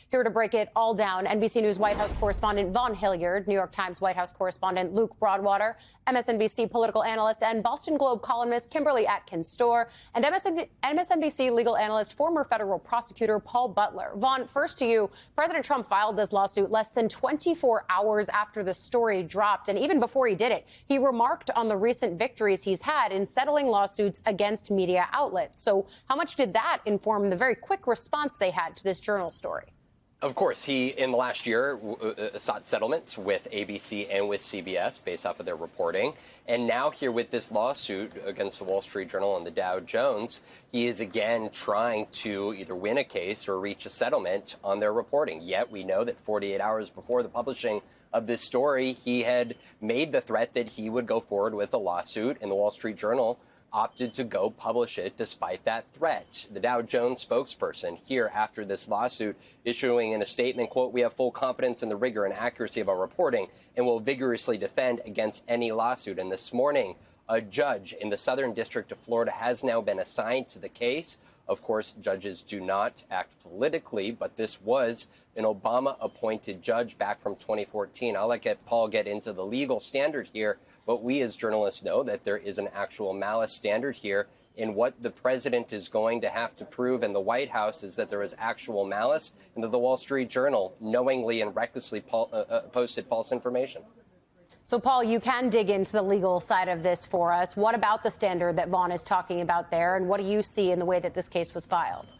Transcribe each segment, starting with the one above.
Here to break it all down, NBC News White House correspondent Vaughn Hilliard, New York Times White House correspondent Luke Broadwater, MSNBC political analyst and Boston Globe columnist Kimberly Atkins-Stohr, and MSNBC legal analyst, former federal prosecutor Paul Butler. Vaughn, first to you. President Trump filed this lawsuit less than 24 hours after the story dropped. And even before he did it, he remarked on the recent victories he's had in settling lawsuits against media outlets. So how much did that inform the very quick response they had to this Journal story? Of course, he, in the last year, sought settlements with ABC and with CBS based off of their reporting. And now here with this lawsuit against the Wall Street Journal and the Dow Jones, he is again trying to either win a case or reach a settlement on their reporting. Yet we know that 48 hours before the publishing of this story, he had made the threat that he would go forward with a lawsuit, and the Wall Street Journal opted to go publish it despite that threat. The Dow Jones spokesperson here after this lawsuit issuing in a statement, quote, "We have full confidence in the rigor and accuracy of our reporting and will vigorously defend against any lawsuit." And this morning, a judge in the Southern District of Florida has now been assigned to the case. Of course, judges do not act politically, but this was an Obama-appointed judge back from 2014. I'll let Paul get into the legal standard here, but we as journalists know that there is an actual malice standard here. And what the president is going to have to prove in the White House is that there is actual malice and that the Wall Street Journal knowingly and recklessly posted false information. So, Paul, you can dig into the legal side of this for us. What about the standard that Vaughn is talking about there, and what do you see in the way that this case was filed?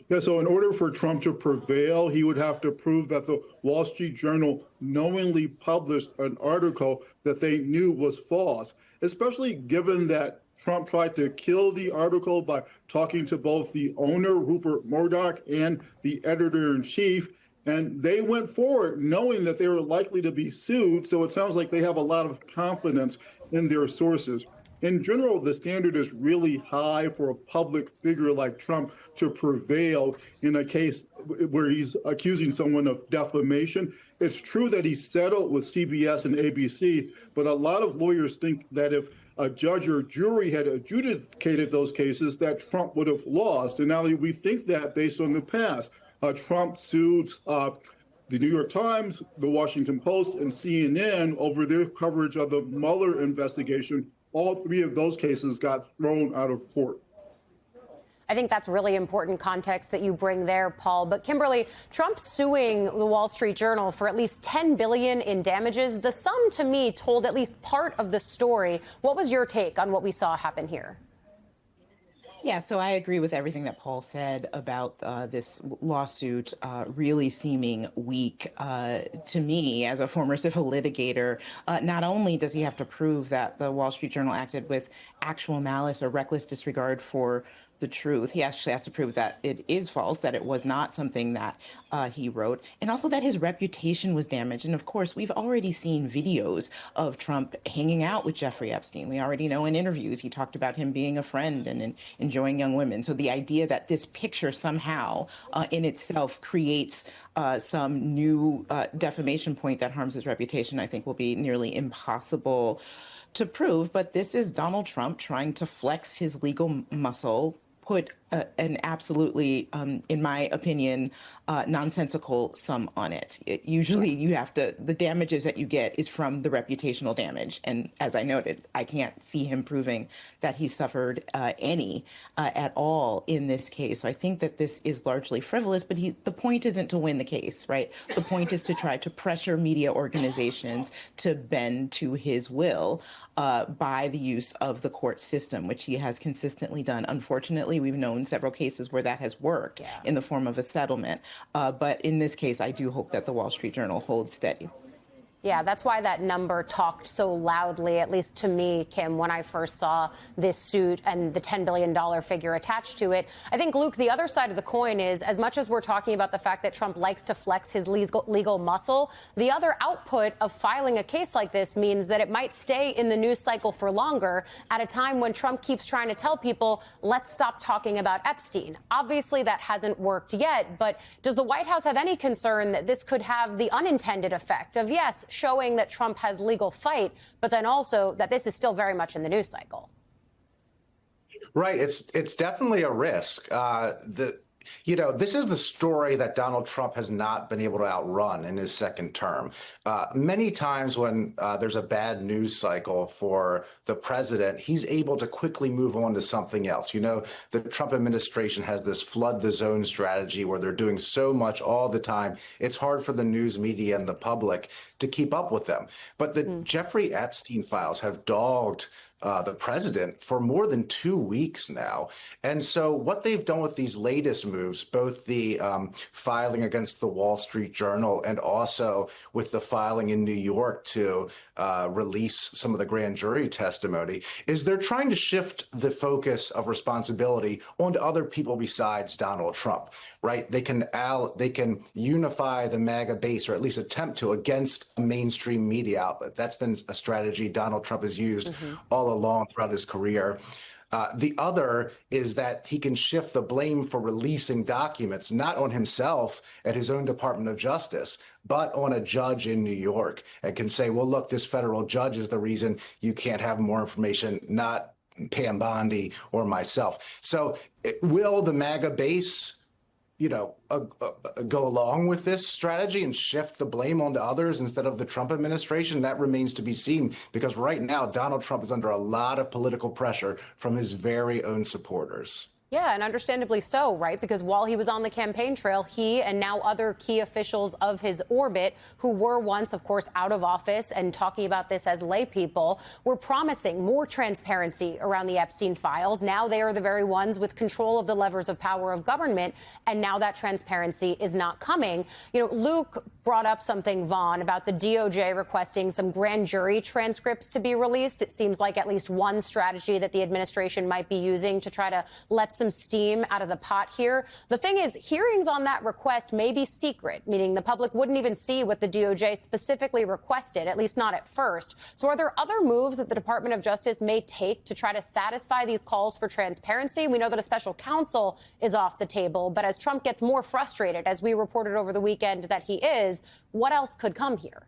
Yeah, so in order for Trump to prevail, he would have to prove that the Wall Street Journal knowingly published an article that they knew was false, especially given that Trump tried to kill the article by talking to both the owner, Rupert Murdoch, and the editor-in-chief. And they went forward knowing that they were likely to be sued. So it sounds like they have a lot of confidence in their sources. In general, the standard is really high for a public figure like Trump to prevail in a case where he's accusing someone of defamation. It's true that he settled with CBS and ABC, but a lot of lawyers think that if a judge or jury had adjudicated those cases, that Trump would have lost. And now we think that based on the past. Trump sued the New York Times, the Washington Post, and CNN over their coverage of the Mueller investigation. All three of those cases got thrown out of court. I think that's really important context that you bring there, Paul. But Kimberly, Trump suing the Wall Street Journal for at least $10 billion in damages. The sum, to me, told at least part of the story. What was your take on what we saw happen here? Yeah, so I agree with everything that Paul said about this lawsuit really seeming weak. To me, as a former civil litigator, not only does he have to prove that the Wall Street Journal acted with actual malice or reckless disregard for the truth, he actually has to prove that it is false, that it was not something that he wrote, and also that his reputation was damaged. And of course, we've already seen videos of Trump hanging out with Jeffrey Epstein. We already know in interviews he talked about him being a friend and enjoying young women. So the idea that this picture somehow in itself creates some new defamation point that harms his reputation, I think will be nearly impossible to prove. But this is Donald Trump trying to flex his legal muscle, put an absolutely, in my opinion, nonsensical sum on it. Usually you have to, the damages that you get is from the reputational damage. And as I noted, I can't see him proving that he suffered any at all in this case. So I think that this is largely frivolous, but the point isn't to win the case, right? The point is to try to pressure media organizations to bend to his will by the use of the court system, which he has consistently done. Unfortunately, we've known several cases where that has worked in the form of a settlement. But in this case, I do hope that the Wall Street Journal holds steady. Yeah, that's why that number talked so loudly, at least to me, Kim, when I first saw this suit and the $10 billion figure attached to it. I think, Luke, the other side of the coin is, as much as we're talking about the fact that Trump likes to flex his legal muscle, the other output of filing a case like this means that it might stay in the news cycle for longer at a time when Trump keeps trying to tell people, let's stop talking about Epstein. Obviously, that hasn't worked yet, but does the White House have any concern that this could have the unintended effect of, yes, showing that Trump has legal fight, but then also that this is still very much in the news cycle? Right. It's definitely a risk. You know, this is the story that Donald Trump has not been able to outrun in his second term. Many times when there's a bad news cycle for the president, he's able to quickly move on to something else. You know, the Trump administration has this flood the zone strategy where they're doing so much all the time. It's hard for the news media and the public to keep up with them. But the Jeffrey Epstein files have dogged the president for more than 2 weeks now. And so what they've done with these latest moves, both the filing against the Wall Street Journal and also with the filing in New York to release some of the grand jury testimony, is they're trying to shift the focus of responsibility onto other people besides Donald Trump, right? They can unify the MAGA base, or at least attempt to, against a mainstream media outlet. That's been a strategy Donald Trump has used all along throughout his career. The other is that he can shift the blame for releasing documents not on himself at his own Department of Justice, but on a judge in New York, and can say, well, look, this federal judge is the reason you can't have more information, not Pam Bondi or myself. So will the MAGA base, you know, go along with this strategy and shift the blame onto others instead of the Trump administration? That remains to be seen, because right now Donald Trump is under a lot of political pressure from his very own supporters. Yeah, and understandably so, right? Because while he was on the campaign trail, he and now other key officials of his orbit, who were once, of course, out of office and talking about this as lay people, were promising more transparency around the Epstein files. Now they are the very ones with control of the levers of power of government, and now that transparency is not coming. You know, Luke brought up something, Vaughn, about the DOJ requesting some grand jury transcripts to be released. It seems like at least one strategy that the administration might be using to try to let some steam out of the pot here. The thing is, hearings on that request may be secret, meaning the public wouldn't even see what the DOJ specifically requested, at least not at first. So are there other moves that the Department of Justice may take to try to satisfy these calls for transparency? We know that a special counsel is off the table, but as Trump gets more frustrated, as we reported over the weekend that he is, what else could come here?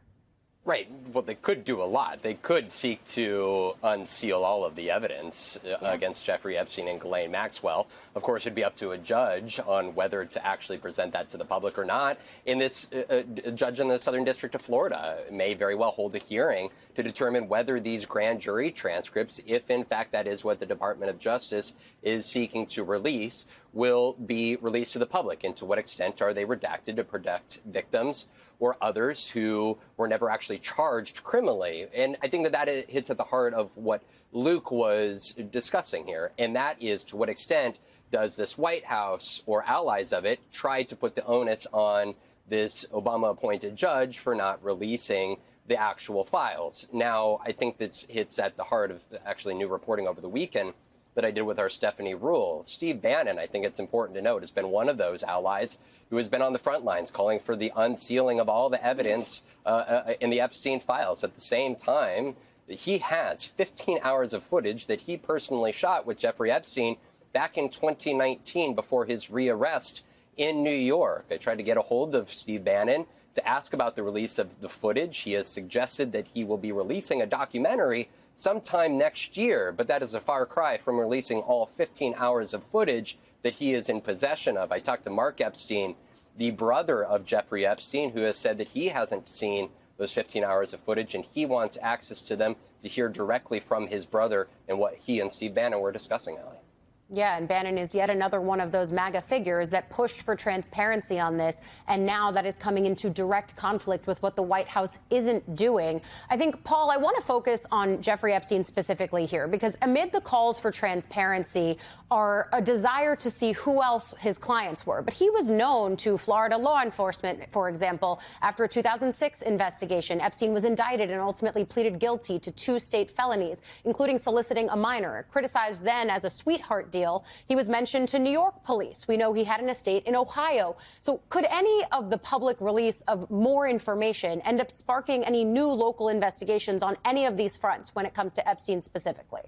Right. Well, they could do a lot. They could seek to unseal all of the evidence against Jeffrey Epstein and Ghislaine Maxwell. Of course, it'd be up to a judge on whether to actually present that to the public or not. In this, a judge in the Southern District of Florida may very well hold a hearing to determine whether these grand jury transcripts, if in fact that is what the Department of Justice is seeking to release, will be released to the public, and to what extent are they redacted to protect victims or others who were never actually charged criminally. And I think that hits at the heart of what Luke was discussing here, and that is, to what extent does this White House or allies of it try to put the onus on this Obama-appointed judge for not releasing the actual files? Now, I think this hits at the heart of actually new reporting over the weekend that I did with our Stephanie Ruhle. Steve Bannon, I think it's important to note, has been one of those allies who has been on the front lines calling for the unsealing of all the evidence in the Epstein files. At the same time, he has 15 hours of footage that he personally shot with Jeffrey Epstein back in 2019 before his rearrest in New York. I tried to get a hold of Steve Bannon to ask about the release of the footage. He has suggested that he will be releasing a documentary sometime next year, but that is a far cry from releasing all 15 hours of footage that he is in possession of. I talked to Mark Epstein, the brother of Jeffrey Epstein, who has said that he hasn't seen those 15 hours of footage, and he wants access to them to hear directly from his brother and what he and Steve Bannon were discussing, Allie. Yeah, and Bannon is yet another one of those MAGA figures that pushed for transparency on this, and now that is coming into direct conflict with what the White House isn't doing. I think, Paul, I want to focus on Jeffrey Epstein specifically here, because amid the calls for transparency are a desire to see who else his clients were. But he was known to Florida law enforcement, for example. After a 2006 investigation, Epstein was indicted and ultimately pleaded guilty to 2 state felonies, including soliciting a minor, criticized then as a sweetheart deal. He was mentioned to New York police. We know he had an estate in Ohio. So could any of the public release of more information end up sparking any new local investigations on any of these fronts when it comes to Epstein specifically?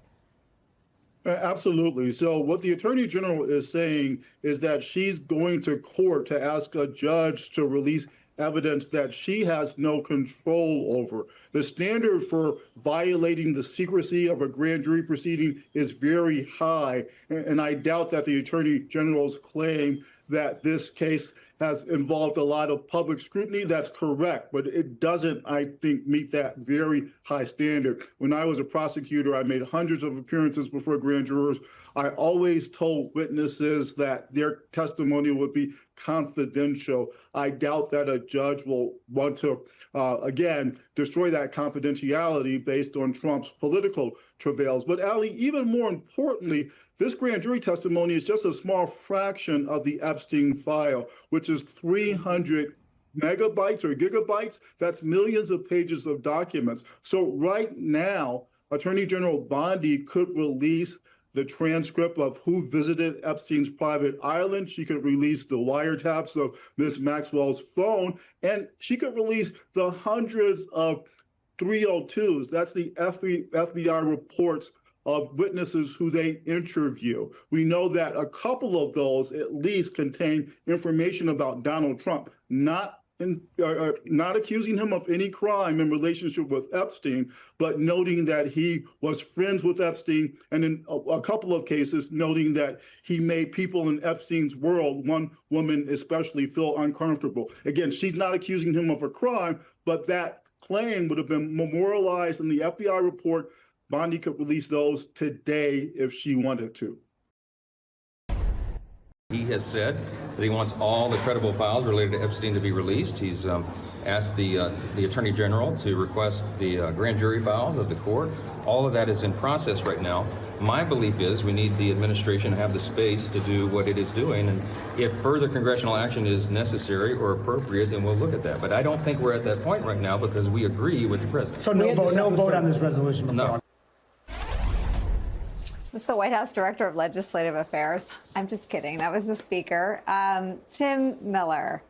Absolutely. So what the Attorney General is saying is that she's going to court to ask a judge to release evidence that she has no control over. The standard for violating the secrecy of a grand jury proceeding is very high, and I doubt that the Attorney General's claim that this case has involved a lot of public scrutiny. That's correct, but it doesn't, I think, meet that very high standard. When I was a prosecutor, I made hundreds of appearances before grand jurors. I always told witnesses that their testimony would be confidential. I doubt that a judge will want to, again, destroy that confidentiality based on Trump's political travails. But Ali, even more importantly, this grand jury testimony is just a small fraction of the Epstein file, which is 300 megabytes or gigabytes. That's millions of pages of documents. So right now, Attorney General Bondi could release the transcript of who visited Epstein's private island. She could release the wiretaps of Ms. Maxwell's phone, and she could release the hundreds of 302s. That's the FBI reports of witnesses who they interview. We know that a couple of those at least contain information about Donald Trump, not accusing him of any crime in relationship with Epstein, but noting that he was friends with Epstein, and in a couple of cases, noting that he made people in Epstein's world, one woman especially, feel uncomfortable. Again, she's not accusing him of a crime, but that claim would have been memorialized in the FBI report. Bondi could release those today if she wanted to. He has said that he wants all the credible files related to Epstein to be released. He's asked the Attorney General to request the grand jury files of the court. All of that is in process right now. My belief is we need the administration to have the space to do what it is doing, and if further congressional action is necessary or appropriate, then we'll look at that. But I don't think we're at that point right now because we agree with the president. So no vote on this resolution before? No. This is the White House Director of Legislative Affairs. I'm just kidding. That was the Speaker. Tim Miller,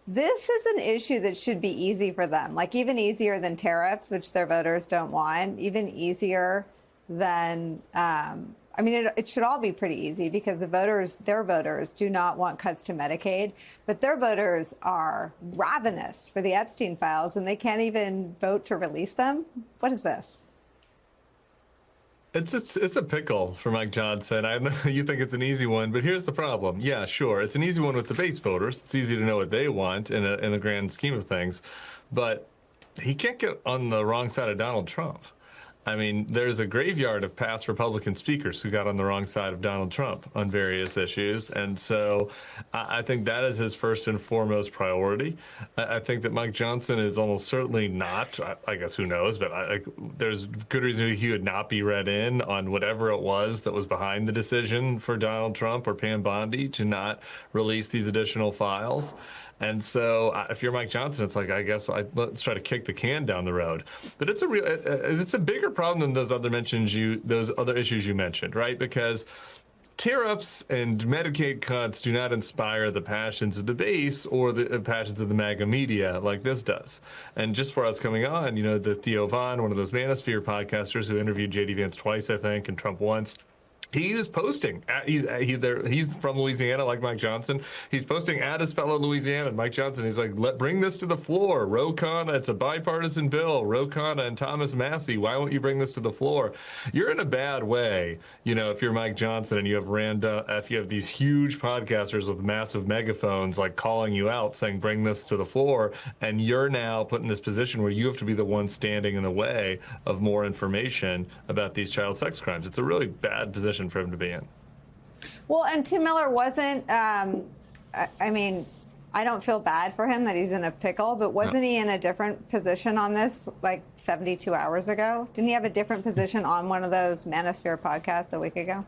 this is an issue that should be easy for them, like even easier than tariffs, which their voters don't want, even easier than, it should all be pretty easy because their voters do not want cuts to Medicaid, but their voters are ravenous for the Epstein files and they can't even vote to release them. What is this? It's a pickle for Mike Johnson. I know you think it's an easy one, but here's the problem. Yeah, sure, it's an easy one with the base voters. It's easy to know what they want in the grand scheme of things, but he can't get on the wrong side of Donald Trump. I mean, there's a graveyard of past Republican speakers who got on the wrong side of Donald Trump on various issues. And so I think that is his first and foremost priority. I think that Mike Johnson is almost certainly not, I guess who knows, but there's good reason he would not be read in on whatever it was that was behind the decision for Donald Trump or Pam Bondi to not release these additional files. And so if you're Mike Johnson, it's like, I guess let's try to kick the can down the road. But it's a bigger problem than those other issues you mentioned, right? Because tariffs and Medicaid cuts do not inspire the passions of the base or the passions of the MAGA media like this does. And just for us coming on, the Theo Von, one of those Manosphere podcasters who interviewed J.D. Vance twice, I think, and Trump once, he was posting. He's from Louisiana, like Mike Johnson. He's posting at his fellow Louisiana, Mike Johnson. He's like, bring this to the floor. Ro Khanna, it's a bipartisan bill. Ro Khanna and Thomas Massie, why won't you bring this to the floor? You're in a bad way, if you're Mike Johnson and you have these huge podcasters with massive megaphones like calling you out, saying, bring this to the floor, and you're now put in this position where you have to be the one standing in the way of more information about these child sex crimes. It's a really bad position for him to be in. Well, and Tim Miller wasn't, I don't feel bad for him that he's in a pickle, but wasn't he in a different position on this like 72 hours ago? Didn't he have a different position on one of those Manosphere podcasts a week ago?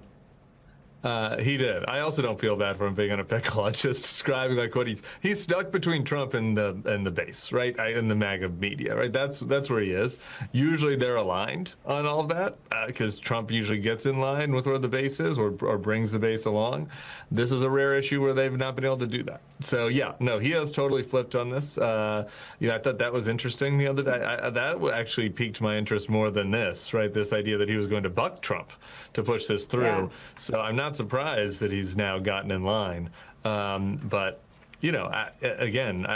He did. I also don't feel bad for him being in a pickle. I'm just describing like what he's stuck between Trump and the base, right? And the MAGA media, right? That's where he is. Usually they're aligned on all of that because Trump usually gets in line with where the base is or brings the base along. This is a rare issue where they've not been able to do that. So yeah, no, he has totally flipped on this. I thought that was interesting the other day. That actually piqued my interest more than this, right? This idea that he was going to buck Trump to push this through. Yeah. So I'm not surprised that he's now gotten in line. But I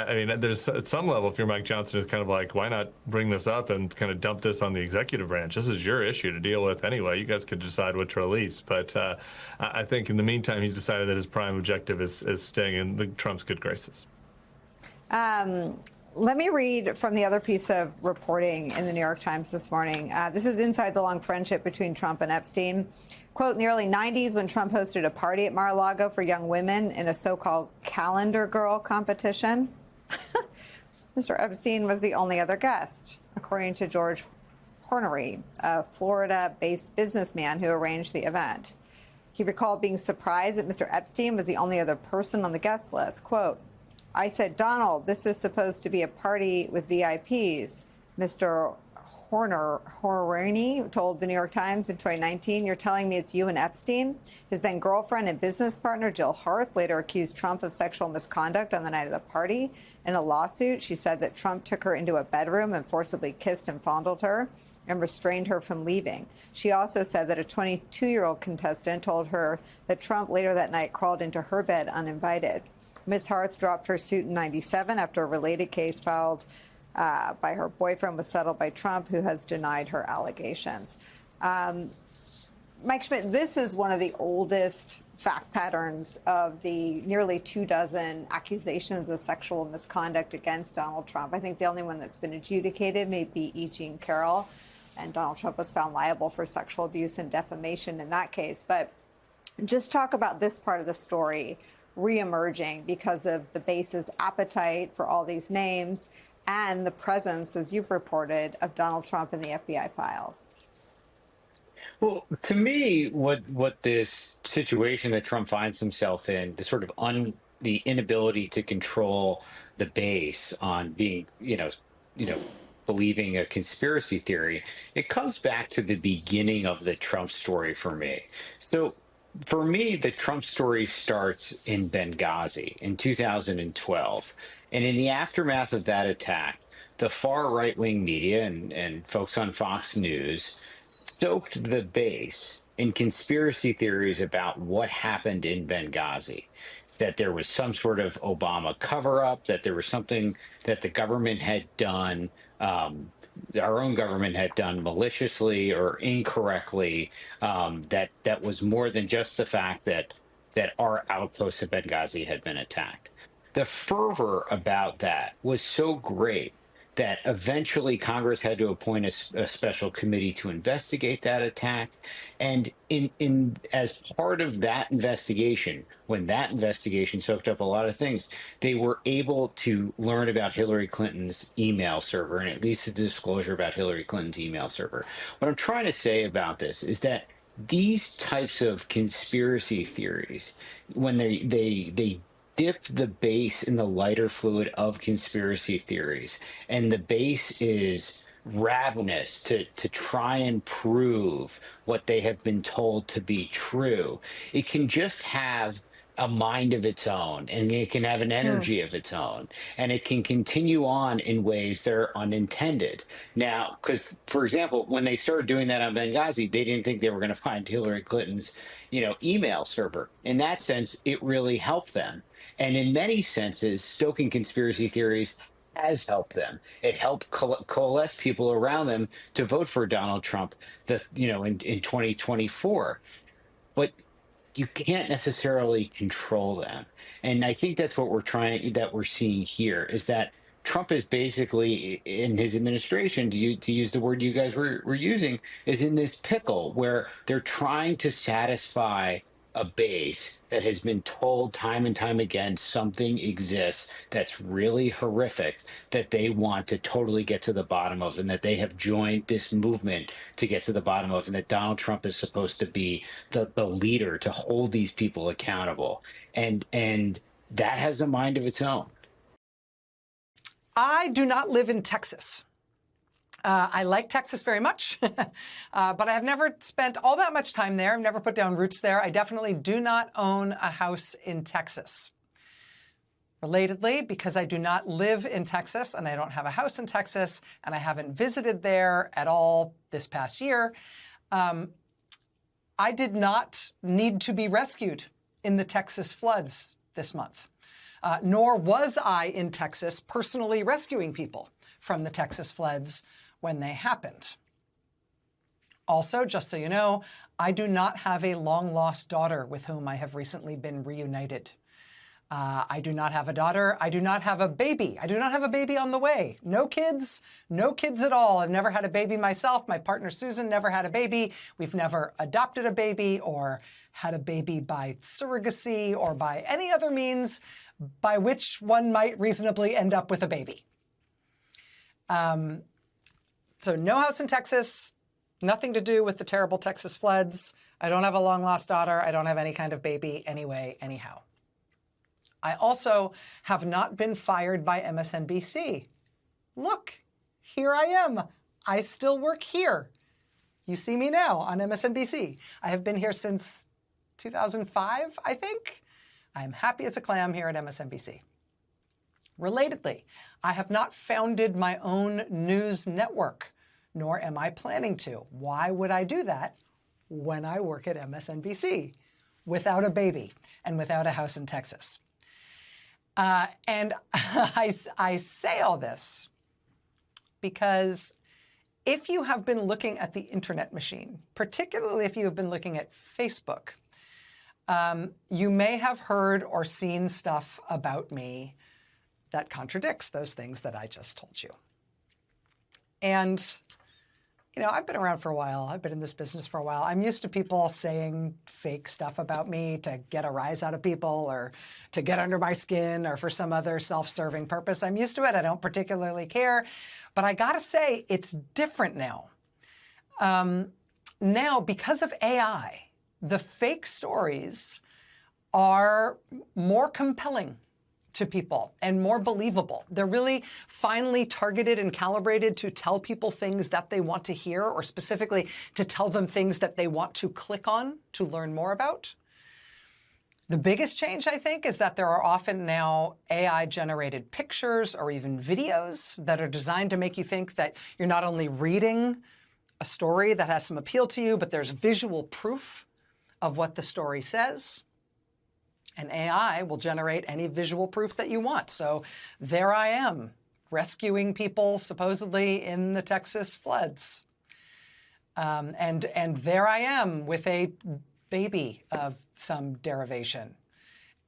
mean, there's at some level, if you're Mike Johnson, it's kind of like, why not bring this up and kind of dump this on the executive branch? This is your issue to deal with anyway. You guys could decide what to release. But I think in the meantime, he's decided that his prime objective is staying in Trump's good graces. Let me read from the other piece of reporting in the New York Times this morning. This is inside the long friendship between Trump and Epstein. Quote, in the early 90s, when Trump hosted a party at Mar-a-Lago for young women in a so-called calendar girl competition, Mr. Epstein was the only other guest, according to George Hornery, a Florida-based businessman who arranged the event. He recalled being surprised that Mr. Epstein was the only other person on the guest list. Quote, I said, Donald, this is supposed to be a party with VIPs. Mr. Hornery told the New York Times in 2019, you're telling me it's you and Epstein? His then girlfriend and business partner, Jill Hart, later accused Trump of sexual misconduct on the night of the party. In a lawsuit, she said that Trump took her into a bedroom and forcibly kissed and fondled her and restrained her from leaving. She also said that a 22-year-old contestant told her that Trump later that night crawled into her bed uninvited. Ms. Hart dropped her suit in '97 after a related case filed by her boyfriend was settled by Trump, who has denied her allegations. Mike Schmidt, this is one of the oldest fact patterns of the nearly 24 accusations of sexual misconduct against Donald Trump. I think the only one that's been adjudicated may be E. Jean Carroll, and Donald Trump was found liable for sexual abuse and defamation in that case. But just talk about this part of the story reemerging because of the base's appetite for all these names and the presence, as you've reported, of Donald Trump in the FBI files. Well, to me, what this situation that Trump finds himself in, the sort of the inability to control the base on being, believing a conspiracy theory, it comes back to the beginning of the Trump story for me. So for me, the Trump story starts in Benghazi in 2012. And in the aftermath of that attack, the far right-wing media and folks on Fox News stoked the base in conspiracy theories about what happened in Benghazi, that there was some sort of Obama cover-up, that there was something that the government had done, our own government had done maliciously or incorrectly, that was more than just the fact that our outposts at Benghazi had been attacked. The fervor about that was so great that eventually Congress had to appoint a special committee to investigate that attack. And as part of that investigation, when that investigation soaked up a lot of things, they were able to learn about Hillary Clinton's email server, and at least a disclosure about Hillary Clinton's email server. What I'm trying to say about this is that these types of conspiracy theories, when they dip the base in the lighter fluid of conspiracy theories, and the base is ravenous to try and prove what they have been told to be true, it can just have a mind of its own, and it can have an energy of its own, and it can continue on in ways that are unintended. Now, because, for example, when they started doing that on Benghazi, they didn't think they were going to find Hillary Clinton's, email server. In that sense, it really helped them. And in many senses, stoking conspiracy theories has helped them. It helped coalesce people around them to vote for Donald Trump, in 2024. But you can't necessarily control them. And I think that's what we're seeing here, is that Trump is basically, in his administration, to use the word you guys were using, is in this pickle where they're trying to satisfy a base that has been told time and time again something exists that's really horrific that they want to totally get to the bottom of, and that they have joined this movement to get to the bottom of, and that Donald Trump is supposed to be the leader to hold these people accountable. And that has a mind of its own. I do not live in Texas. I like Texas very much, but I have never spent all that much time there. I've never put down roots there. I definitely do not own a house in Texas. Relatedly, because I do not live in Texas and I don't have a house in Texas and I haven't visited there at all this past year, I did not need to be rescued in the Texas floods this month. nor was I in Texas personally rescuing people from the Texas floods when they happened. Also, just so you know, I do not have a long-lost daughter with whom I have recently been reunited. I do not have a daughter. I do not have a baby. I do not have a baby on the way. No kids at all. I've never had a baby myself. My partner, Susan, never had a baby. We've never adopted a baby or had a baby by surrogacy or by any other means by which one might reasonably end up with a baby. So no house in Texas, nothing to do with the terrible Texas floods. I don't have a long-lost daughter. I don't have any kind of baby anyway, anyhow. I also have not been fired by MSNBC. Look, here I am. I still work here. You see me now on MSNBC. I have been here since 2005, I think. I'm happy as a clam here at MSNBC. Relatedly, I have not founded my own news network, nor am I planning to. Why would I do that when I work at MSNBC without a baby and without a house in Texas? And I say all this because if you have been looking at the internet machine, particularly if you have been looking at Facebook, you may have heard or seen stuff about me that contradicts those things that I just told you. And, you know, I've been around for a while. I've been in this business for a while. I'm used to people saying fake stuff about me to get a rise out of people or to get under my skin or for some other self-serving purpose. I'm used to it. I don't particularly care. But I gotta say, it's different now. Now, because of AI, the fake stories are more compelling to people and more believable. They're really finely targeted and calibrated to tell people things that they want to hear, or specifically to tell them things that they want to click on to learn more about. The biggest change, I think, is that there are often now AI-generated pictures or even videos that are designed to make you think that you're not only reading a story that has some appeal to you, but there's visual proof of what the story says. And AI will generate any visual proof that you want. So there I am, rescuing people supposedly in the Texas floods. And there I am with a baby of some derivation.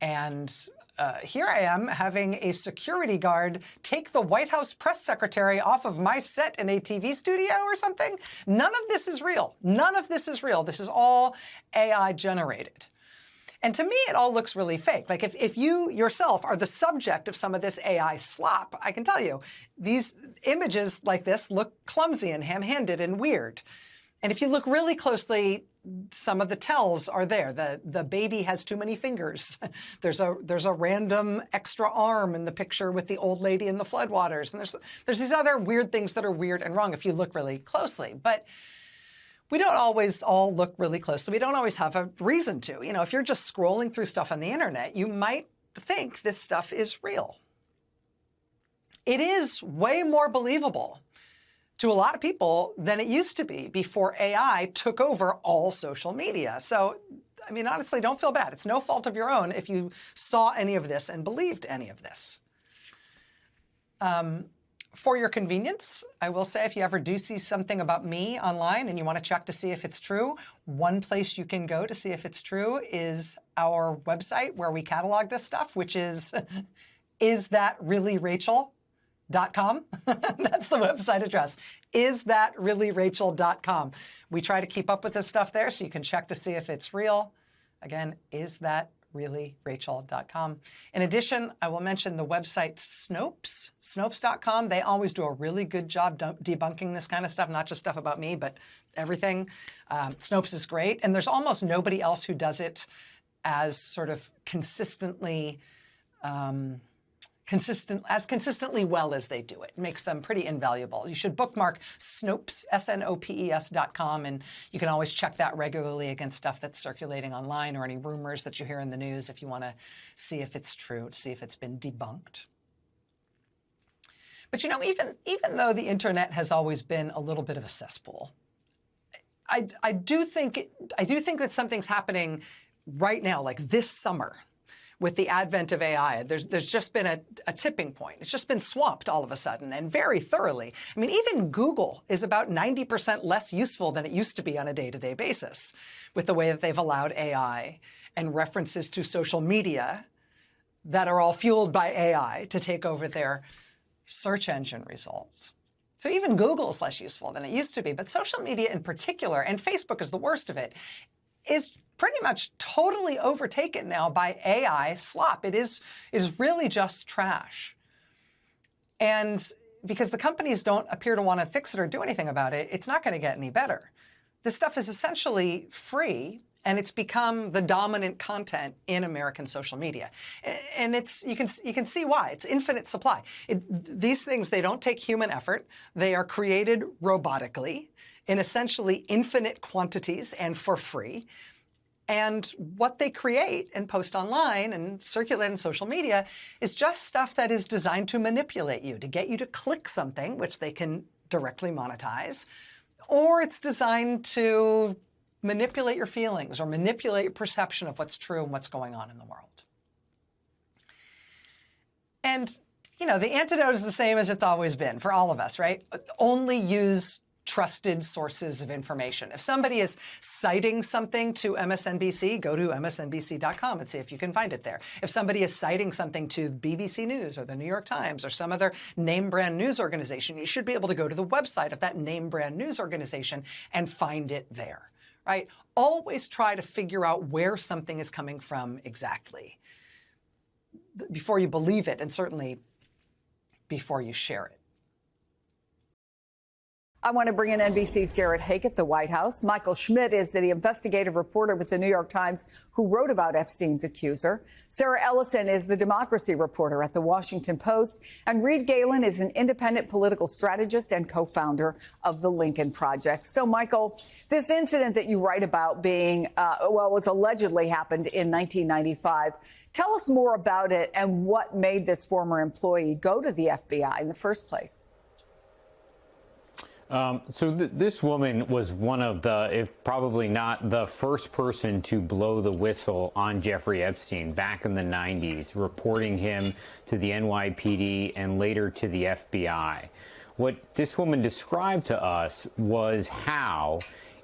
And here I am having a security guard take the White House press secretary off of my set in a TV studio or something. None of this is real. None of this is real. This is all AI generated. And to me, it all looks really fake. Like if you yourself are the subject of some of this AI slop, I can tell you, these images like this look clumsy and ham-handed and weird. And if you look really closely, some of the tells are there. The baby has too many fingers. There's a random extra arm in the picture with the old lady in the floodwaters. And there's these other weird things that are weird and wrong if you look really closely. But we don't always all look really closely. We don't always have a reason to. You know, if you're just scrolling through stuff on the internet, you might think this stuff is real. It is way more believable to a lot of people than it used to be before AI took over all social media. So, I mean, honestly, don't feel bad. It's no fault of your own if you saw any of this and believed any of this. For your convenience, I will say if you ever do see something about me online and you want to check to see if it's true, one place you can go to see if it's true is our website where we catalog this stuff, which is isthatreallyrachel.com. That's the website address, isthatreallyrachel.com. We try to keep up with this stuff there so you can check to see if it's real. Again, isthatreallyrachel.com. In addition, I will mention the website Snopes, Snopes.com. They always do a really good job debunking this kind of stuff, not just stuff about me, but everything. Snopes is great. And there's almost nobody else who does it as sort of consistently consistently well as they do it. It makes them pretty invaluable. You should bookmark Snopes, SNOPES.com, and you can always check that regularly against stuff that's circulating online or any rumors that you hear in the news if you want to see if it's true, see if it's been debunked. But you know, even though the internet has always been a little bit of a cesspool, I do think that something's happening right now, like this summer, with the advent of AI. There's just been a tipping point. It's just been swamped all of a sudden, and very thoroughly. I mean, even Google is about 90% less useful than it used to be on a day-to-day basis with the way that they've allowed AI and references to social media that are all fueled by AI to take over their search engine results. So even Google is less useful than it used to be. But social media in particular, and Facebook is the worst of it, is pretty much totally overtaken now by AI slop. It is really just trash. And because the companies don't appear to want to fix it or do anything about it, it's not going to get any better. This stuff is essentially free, and it's become the dominant content in American social media. And you can see why. It's infinite supply. These things, they don't take human effort. They are created robotically in essentially infinite quantities and for free. And what they create and post online and circulate in social media is just stuff that is designed to manipulate you, to get you to click something, which they can directly monetize, or it's designed to manipulate your feelings or manipulate your perception of what's true and what's going on in the world. And, you know, the antidote is the same as it's always been for all of us, right? Only use trusted sources of information. If somebody is citing something to MSNBC, go to msnbc.com and see if you can find it there. If somebody is citing something to BBC News or the New York Times or some other name brand news organization, you should be able to go to the website of that name brand news organization and find it there. Right? Always try to figure out where something is coming from exactly before you believe it, and certainly before you share it. I want to bring in NBC's Garrett Haake at the White House. Michael Schmidt is the investigative reporter with the New York Times who wrote about Epstein's accuser. Sarah Ellison is the democracy reporter at the Washington Post. And Reed Galen is an independent political strategist and co-founder of the Lincoln Project. So, Michael, this incident that you write about being, was allegedly happened in 1995. Tell us more about it and what made this former employee go to the FBI in the first place. This woman was one of the, if probably not the first person to blow the whistle on Jeffrey Epstein back in the 90s, reporting him to the NYPD and later to the FBI. What this woman described to us was how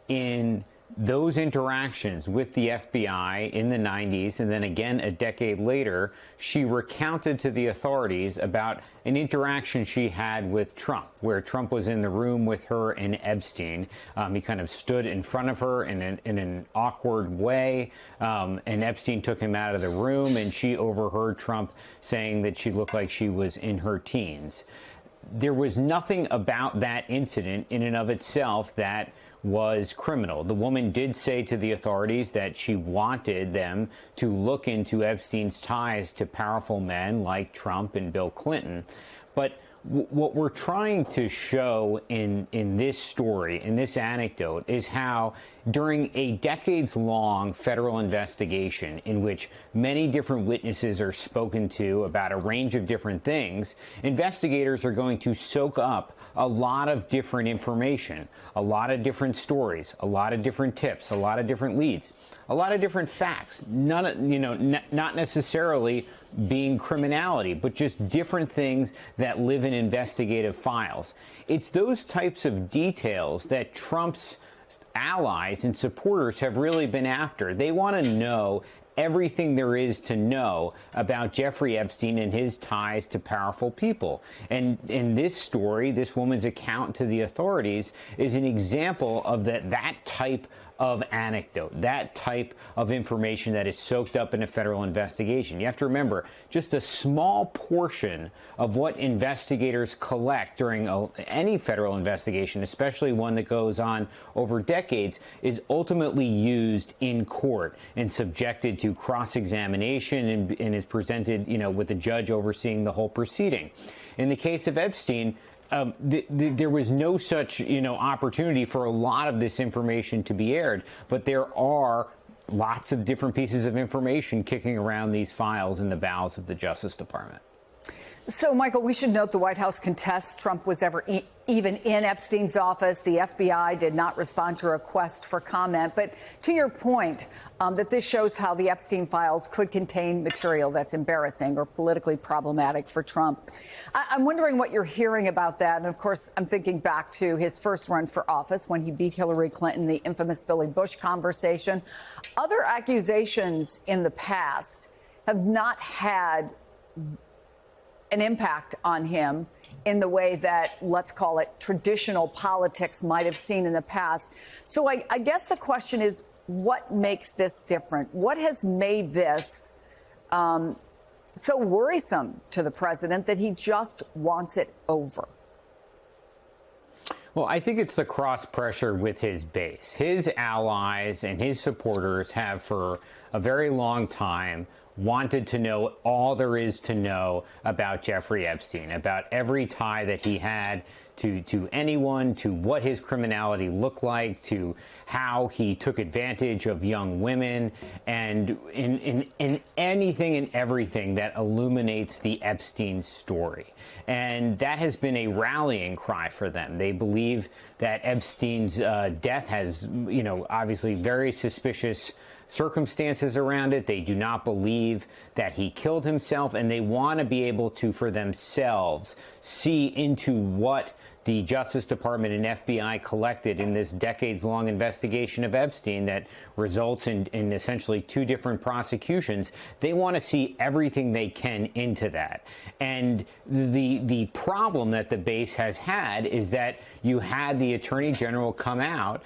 in those interactions with the FBI in the 90s and then again a decade later, she recounted to the authorities about an interaction she had with Trump, where Trump was in the room with her and Epstein. He kind of stood in front of her in an awkward way, and Epstein took him out of the room, and she overheard Trump saying that she looked like she was in her teens. There was nothing about that incident in and of itself that was criminal. The woman did say to the authorities that she wanted them to look into Epstein's ties to powerful men like Trump and Bill Clinton. But what we're trying to show in this story, in this anecdote, is how during a decades-long federal investigation in which many different witnesses are spoken to about a range of different things, investigators are going to soak up a lot of different information, a lot of different stories, a lot of different tips, a lot of different leads, a lot of different facts, not necessarily being criminality, but just different things that live in investigative files. It's those types of details that Trump's allies and supporters have really been after. They want to know everything there is to know about Jeffrey Epstein and his ties to powerful people. And in this story, this woman's account to the authorities is an example of that type of anecdote, that type of information that is soaked up in a federal investigation. You have to remember, just a small portion of what investigators collect during any federal investigation, especially one that goes on over decades, is ultimately used in court and subjected to cross-examination and is presented, with the judge overseeing the whole proceeding. In the case of Epstein, there was no such, opportunity for a lot of this information to be aired, but there are lots of different pieces of information kicking around these files in the bowels of the Justice Department. So, Michael, we should note the White House contests Trump was ever even in Epstein's office. The FBI did not respond to a request for comment. But to your point, that this shows how the Epstein files could contain material that's embarrassing or politically problematic for Trump. I'm wondering what you're hearing about that. And of course, I'm thinking back to his first run for office when he beat Hillary Clinton, the infamous Billy Bush conversation. Other accusations in the past have not had an impact on him in the way that, let's call it, traditional politics might have seen in the past. So I guess the question is, what makes this different? What has made this so worrisome to the president that he just wants it over? Well, I think it's the cross pressure with his base. His allies and his supporters have for a very long time wanted to know all there is to know about Jeffrey Epstein, about every tie that he had to anyone, to what his criminality looked like, to how he took advantage of young women, and in anything and everything that illuminates the Epstein story. And that has been a rallying cry for them. They believe that Epstein's death has, obviously very suspicious circumstances around it. They do not believe that he killed himself, and they want to be able to, for themselves, see into what the Justice Department and FBI collected in this decades-long investigation of Epstein that results in essentially two different prosecutions. They want to see everything they can into that. And the problem that the base has had is that you had the Attorney General come out,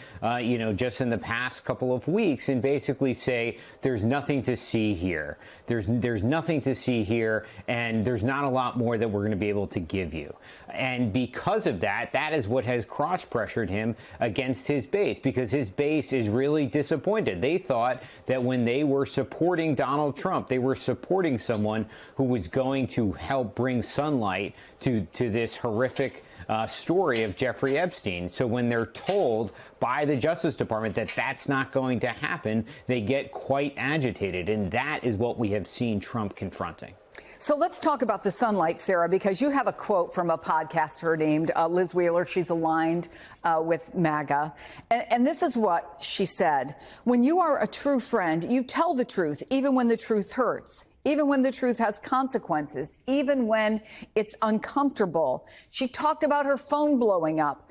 just in the past couple of weeks and basically say, there's nothing to see here. There's nothing to see here, and there's not a lot more that we're going to be able to give you. And because of that, that is what has cross-pressured him against his base, because his base is really disappointed. They thought that when they were supporting Donald Trump, they were supporting someone who was going to help bring sunlight to this horrific story of Jeffrey Epstein. So when they're told by the Justice Department that that's not going to happen, they get quite agitated. And that is what we have seen Trump confronting. So let's talk about the sunlight, Sarah, because you have a quote from a podcaster named Liz Wheeler. She's aligned with MAGA. And this is what she said. When you are a true friend, you tell the truth, even when the truth hurts, even when the truth has consequences, even when it's uncomfortable. She talked about her phone blowing up.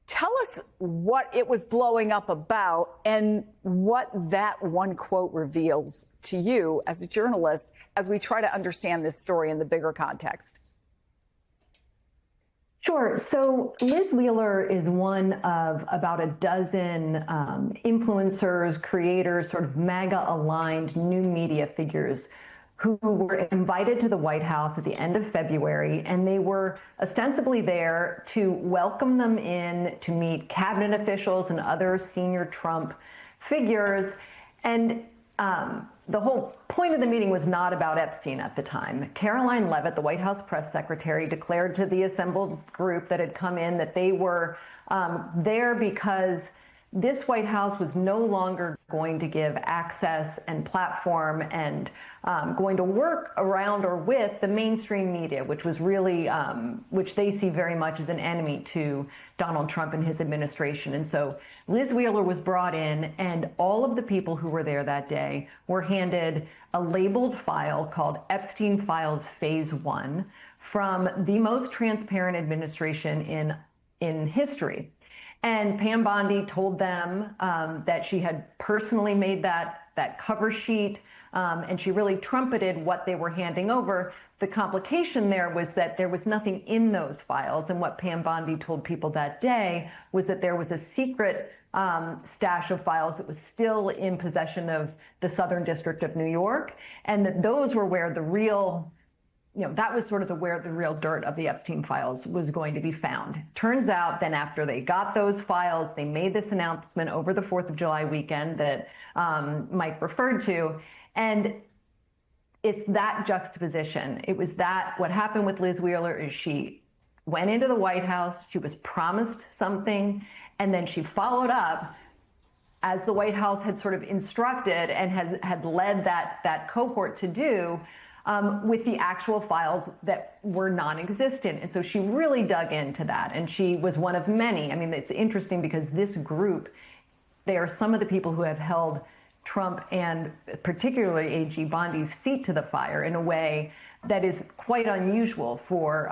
Tell us what it was blowing up about and what that one quote reveals to you as a journalist as we try to understand this story in the bigger context. Sure. So Liz Wheeler is one of about a dozen influencers, creators, sort of MAGA-aligned new media figures who were invited to the White House at the end of February, and they were ostensibly there to welcome them in to meet cabinet officials and other senior Trump figures. And the whole point of the meeting was not about Epstein at the time. Caroline Leavitt, the White House press secretary, declared to the assembled group that had come in that they were there because this White House was no longer going to give access and platform and going to work around or with the mainstream media, which was really, which they see very much as an enemy to Donald Trump and his administration. And so Liz Wheeler was brought in, and all of the people who were there that day were handed a labeled file called Epstein Files Phase 1 from the most transparent administration in history. And Pam Bondi told them that she had personally made that cover sheet, and she really trumpeted what they were handing over. The complication there was that there was nothing in those files, and what Pam Bondi told people that day was that there was a secret stash of files that was still in possession of the Southern District of New York, and that those were where the real that was sort of where the real dirt of the Epstein files was going to be found. Turns out then after they got those files, they made this announcement over the 4th of July weekend that Mike referred to. And it's that juxtaposition. It was that what happened with Liz Wheeler is she went into the White House, she was promised something, and then she followed up as the White House had sort of instructed and had led that cohort to do. with the actual files that were non-existent. And so she really dug into that. And she was one of many. I mean, it's interesting because this group, they are some of the people who have held Trump and particularly A.G. Bondi's feet to the fire in a way that is quite unusual for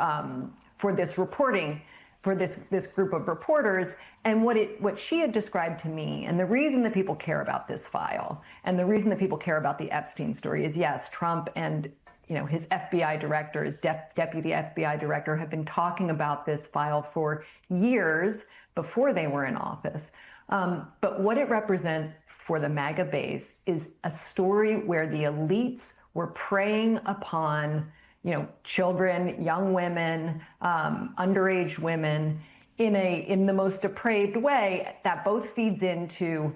this reporting, for this group of reporters. And what she had described to me, and the reason that people care about this file, and the reason that people care about the Epstein story is, yes, Trump and his FBI director, his deputy FBI director, have been talking about this file for years before they were in office. But what it represents for the MAGA base is a story where the elites were preying upon, children, young women, underage women in the most depraved way that both feeds into,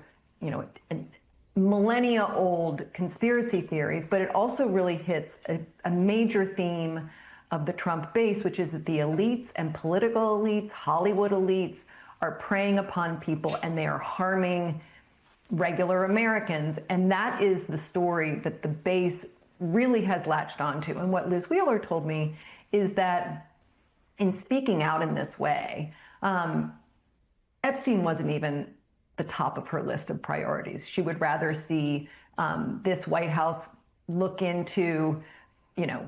millennia-old conspiracy theories, but it also really hits a major theme of the Trump base, which is that the elites and political elites, Hollywood elites, are preying upon people and they are harming regular Americans. And that is the story that the base really has latched onto. And what Liz Wheeler told me is that in speaking out in this way, Epstein wasn't even the top of her list of priorities. She would rather see this White House look into,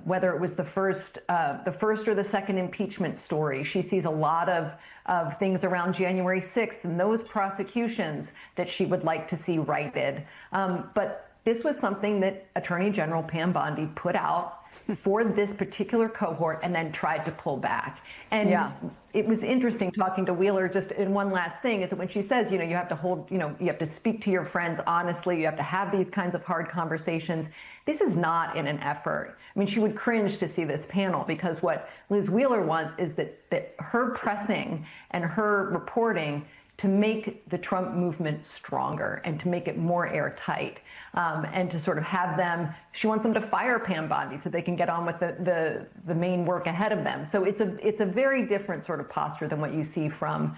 whether it was the first or the second impeachment story. She sees a lot of things around January 6th and those prosecutions that she would like to see righted. But this was something that Attorney General Pam Bondi put out for this particular cohort and then tried to pull back. And it was interesting talking to Wheeler, just in one last thing, is that when she says, you have to hold, you have to speak to your friends honestly, you have to have these kinds of hard conversations. This is not in an effort. I mean, she would cringe to see this panel because what Liz Wheeler wants is that her pressing and her reporting to make the Trump movement stronger and to make it more airtight. And to sort of have them, she wants them to fire Pam Bondi so they can get on with the main work ahead of them. So it's a very different sort of posture than what you see from,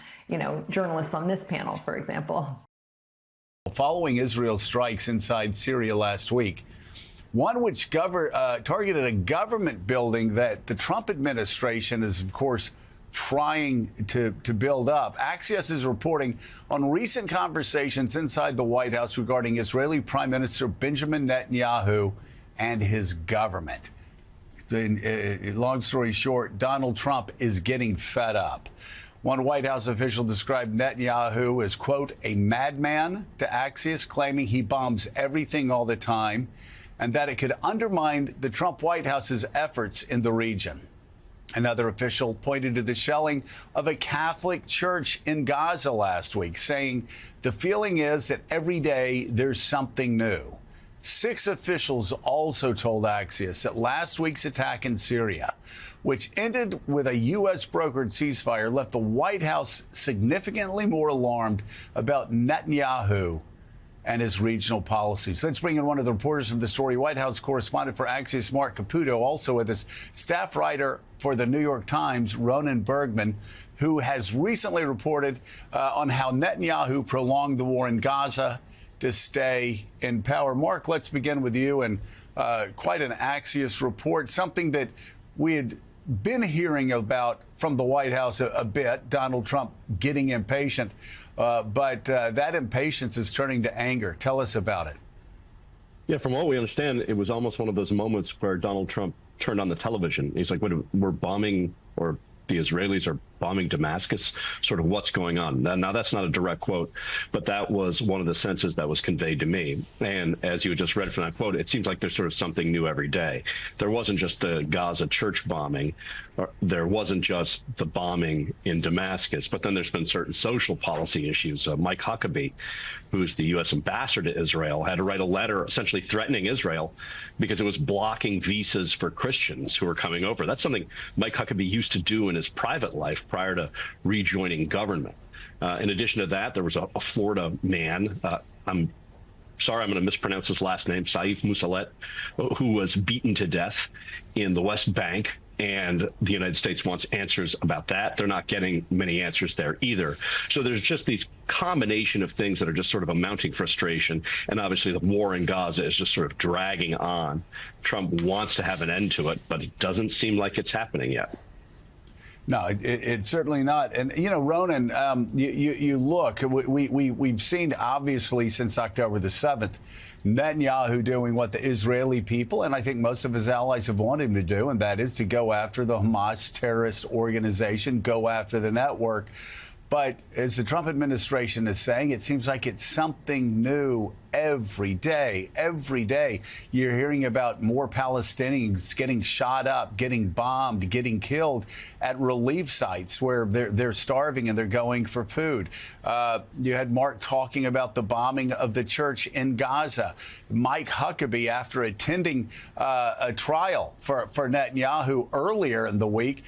journalists on this panel, for example. Following Israel's strikes inside Syria last week, one which targeted a government building that the Trump administration is, of course, trying to build up. Axios is reporting on recent conversations inside the White House regarding Israeli Prime Minister Benjamin Netanyahu and his government. Long story short, Donald Trump is getting fed up. One White House official described Netanyahu as, quote, a madman to Axios, claiming he bombs everything all the time and that it could undermine the Trump White House's efforts in the region. Another official pointed to the shelling of a Catholic church in Gaza last week, saying the feeling is that every day there's something new. 6 officials also told Axios that last week's attack in Syria, which ended with a U.S. brokered ceasefire, left the White House significantly more alarmed about Netanyahu and his regional policies. Let's bring in one of the reporters from the story, White House correspondent for Axios, Mark Caputo, also with us, staff writer for the New York Times, Ronan Bergman, who has recently reported on how Netanyahu prolonged the war in Gaza to stay in power. Mark, let's begin with you, and quite an Axios report, something that we had been hearing about from the White House a bit, Donald Trump getting impatient. But that impatience is turning to anger. Tell us about it. Yeah, from what we understand, it was almost one of those moments where Donald Trump turned on the television. He's like, we're bombing, or the Israelis are bombing Damascus, sort of what's going on. Now, that's not a direct quote, but that was one of the senses that was conveyed to me. And as you just read from that quote, it seems like there's sort of something new every day. There wasn't just the Gaza church bombing, or there wasn't just the bombing in Damascus, but then there's been certain social policy issues. Mike Huckabee, who's the U.S. ambassador to Israel, had to write a letter essentially threatening Israel because it was blocking visas for Christians who were coming over. That's something Mike Huckabee used to do in his private life prior to rejoining government. In addition to that, there was a Florida man, I'm sorry, I'm going to mispronounce his last name, Saif Musalet, who was beaten to death in the West Bank. and the United States wants answers about that. They're not getting many answers there either. So there's just these combination of things that are just sort of a mounting frustration. And obviously the war in Gaza is just sort of dragging on. Trump wants to have an end to it, but it doesn't seem like it's happening yet. No, it's certainly not. And, you know, Ronan, you look, we've seen, obviously, since October the 7th, Netanyahu doing what the Israeli people, and I think most of his allies have wanted him to do, and that is to go after the Hamas terrorist organization, go after the network. But as the Trump administration is saying, it seems like it's something new every day. Every day you're hearing about more Palestinians getting shot up, getting bombed, getting killed at relief sites where they're starving and they're going for food. You had Mark talking about the bombing of the church in Gaza. Mike Huckabee, after attending a trial for Netanyahu earlier in the week,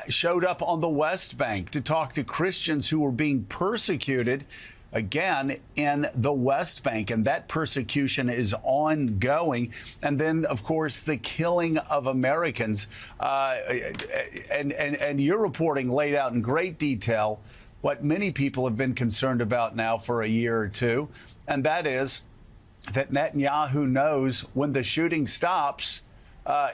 showed up on the West Bank to talk to Christians who were being persecuted again in the West Bank, and that persecution is ongoing. And then, of course, the killing of Americans. And your reporting laid out in great detail what many people have been concerned about now for a year or two, and that is that Netanyahu knows when the shooting stops,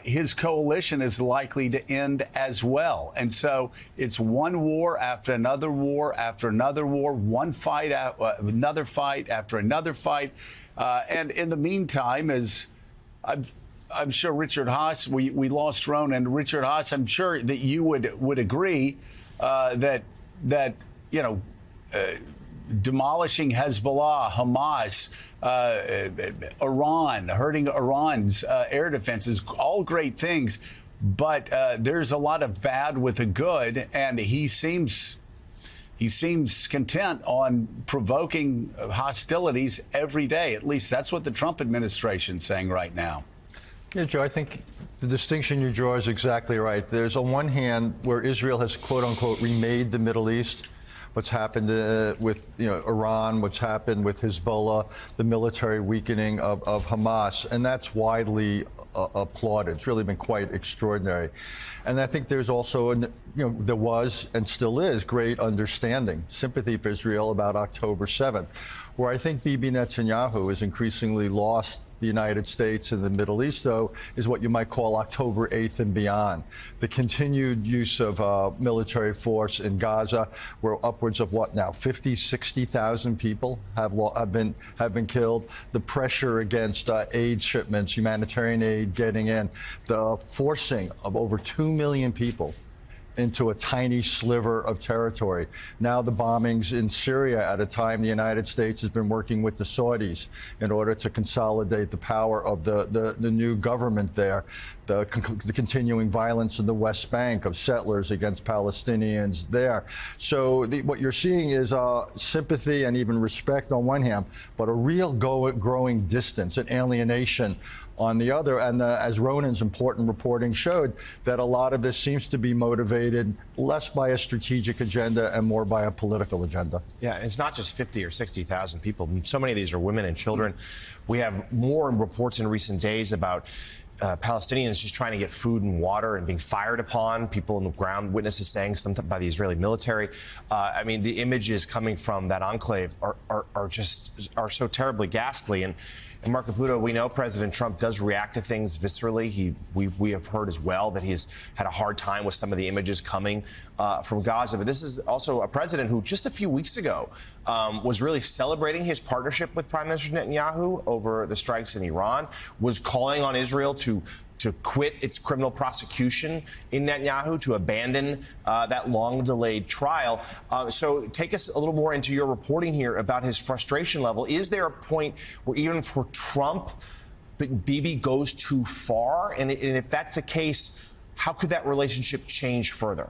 his coalition is likely to end as well. And so it's one war after another war after another war, one fight, another fight after another fight. And in the meantime, as I'm sure Richard Haass, we lost Ronan. Richard Haass, I'm sure that you would agree that you know, demolishing Hezbollah, Hamas, Iran, hurting Iran's air defenses, all great things. But there's a lot of bad with the good, and he seems content on provoking hostilities every day. At least that's what the Trump administration is saying right now. Yeah, Joe, I think the distinction you draw is exactly right. There's on one hand where Israel has, quote unquote, remade the Middle East. What's happened with Iran, what's happened with Hezbollah, the military weakening of Hamas, and that's widely applauded. It's really been quite extraordinary. And I think there's also, there was and still is great understanding, sympathy for Israel about October 7th, where I think Bibi Netanyahu has increasingly lost the United States and the Middle East, though, is what you might call October 8th and beyond. The continued use of military force in Gaza, where upwards of 60,000 people have been killed. The pressure against aid shipments, humanitarian aid getting in, the forcing of over 2 million people into a tiny sliver of territory. Now the bombings in Syria at a time the United States has been working with the Saudis in order to consolidate the power of the new government there. The continuing violence in the West Bank of settlers against Palestinians there. So what you're seeing is sympathy and even respect on one hand, but a real growing distance and alienation on the other. And as Ronan's important reporting showed, that a lot of this seems to be motivated less by a strategic agenda and more by a political agenda. Yeah, it's not just 50 or 60,000 people. So many of these are women and children. We have more reports in recent days about Palestinians just trying to get food and water and being fired upon, people on the ground, witnesses saying something by the Israeli military. I mean, the images coming from that enclave are so terribly ghastly. And Mark Caputo, we know President Trump does react to things viscerally. We have heard as well that he's had a hard time with some of the images coming from Gaza. But this is also a president who just a few weeks ago was really celebrating his partnership with Prime Minister Netanyahu over the strikes in Iran, was calling on Israel to quit its criminal prosecution in Netanyahu, to abandon that long-delayed trial. So take us a little more into your reporting here about his frustration level. Is there a point where even for Trump, Bibi goes too far? And if that's the case, how could that relationship change further?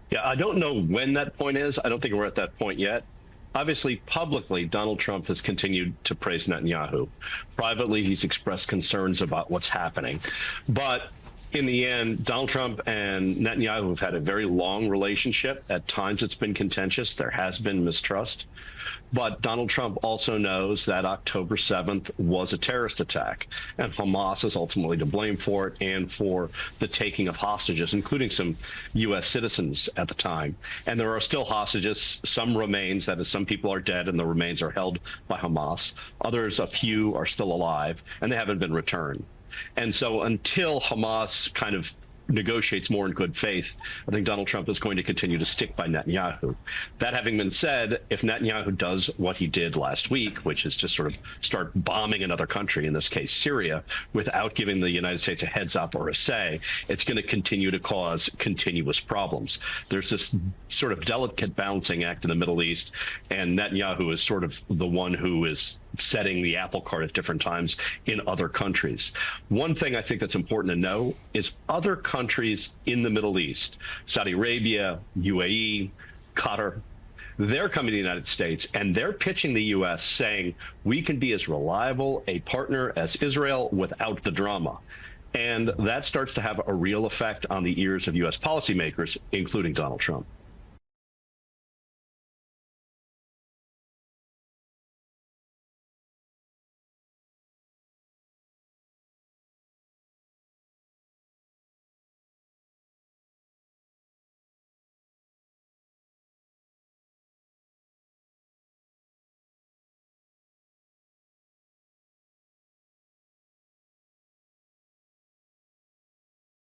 Yeah, I don't know when that point is. I don't think we're at that point yet. Obviously, publicly, Donald Trump has continued to praise Netanyahu. Privately, he's expressed concerns about what's happening. But in the end, Donald Trump and Netanyahu have had a very long relationship. At times it's been contentious. There has been mistrust. But Donald Trump also knows that October 7th was a terrorist attack, and Hamas is ultimately to blame for it and for the taking of hostages, including some U.S. citizens at the time. And there are still hostages, some remains, that is, some people are dead and the remains are held by Hamas. Others, a few, are still alive, and they haven't been returned. And so until Hamas kind of negotiates more in good faith, I think Donald Trump is going to continue to stick by Netanyahu. That having been said, if Netanyahu does what he did last week, which is just sort of start bombing another country, in this case Syria, without giving the United States a heads up or a say, it's going to continue to cause continuous problems. There's this sort of delicate balancing act in the Middle East, and Netanyahu is sort of the one who is setting the apple cart at different times in other countries. One thing I think that's important to know is other countries in the Middle East, Saudi Arabia, UAE, Qatar, they're coming to the United States and they're pitching the U.S. saying we can be as reliable a partner as Israel without the drama. And that starts to have a real effect on the ears of U.S. policymakers, including Donald Trump.